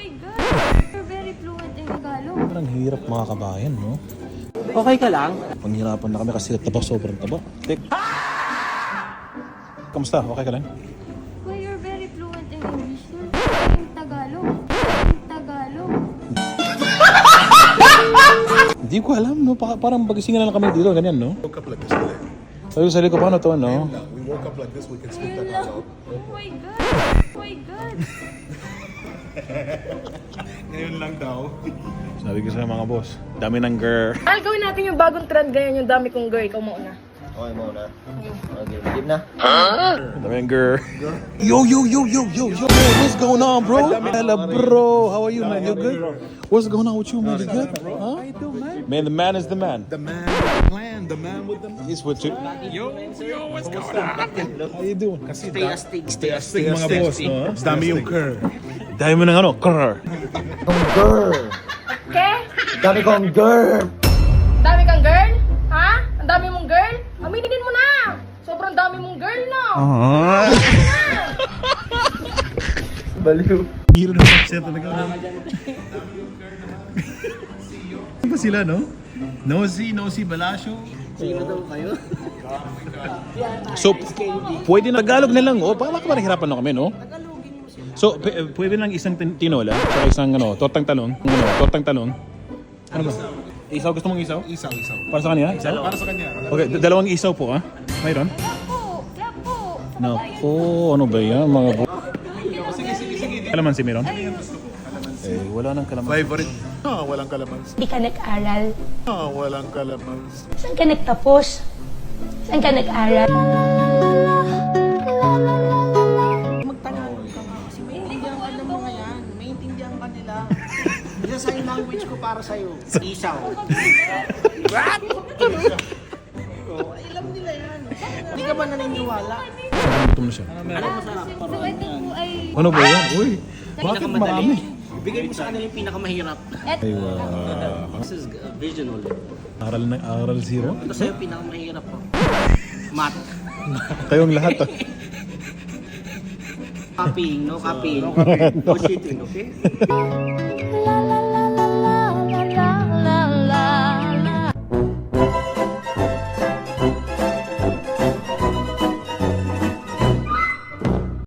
my God! You're very fluent in Tagalog. Parang hirap mga kabayan, no? Okay ka lang? Panghirapan na kami kasi taba, sobrang taba. Tek. Kamusta? Okay ka lang? Well, you're very fluent in English. You're in Tagalog. In Tagalog. Hindi ko alam, no? Parang bagisingan na lang kami dito, ganyan, no? Woke up like this today. Sabi ko sa ko, paano to, no? We woke up like this, we can speak Ayun lang. Tagalog. Oh my God! Oh my God! Ngayon lang daw. Sabi ko sa mga boss, dami ng girl. Al, gawin natin yung bagong trend ngayon, yung dami kong girl. Ikaw mauna. Okay muna. Okay, game na. Dami ng girl. Yo, what's going on, bro? Hello, bro. How are you, man? You good? What's going on with you, man? You good? Huh? Man, the man is the man. The man with the plan, the man with the... He's with you. Yo, what's going on? How you doing? Stay astig. Stay astig mga boss, no? Dami yung cur. Dami mo ng ano, girl. Kong girl. Okay? Dami kong girl. Dami kang girl? Ha? Ang dami mong girl? Aminin mo na! Sobrang dami mong girl, no? Baliw. Hero na siya talaga. Ano ba sila, no? Nosy, Balasio. Sino daw kayo? So, pwede na Tagalog na lang, oh. Baka mahirapan na kami, no? So, pwede lang isang tinola, saka isang, tortang talong. Tortang talong. Ano ba? Isaw, gusto mong isaw? Isaw. Para sa kanya? Isaw? Para sa kanya. Okay, dalawang isaw po, ha? Mayroon? Clap po! Nako, ano ba yan, mga bo... Kalamansi meron? Wala nang kalamansi. Favorite. Walang kalamansi. Hindi ka nag-aral. Walang kalamansi. Saan ka nagtapos? Saan ka nag-aral? Magtagalog ka nga kasi maintindihan ka ng mga yan. Maintindihan ka nila. Isa sa yung language ko para sa'yo. Isaw. What? Oh, ay, alam nila yan. Hindi ka ba naniniwala? Gutom na siya. So, ito po ay... Ano ba yan? Uy, bakit marami? Bigay mo sa kanila yung pinakamahirap. Ay, This is visual. aral zero? Ito sa'yo pinakamahirap po. Math. Kayong lahat, ah. Copying, no copying. No cheating, okay?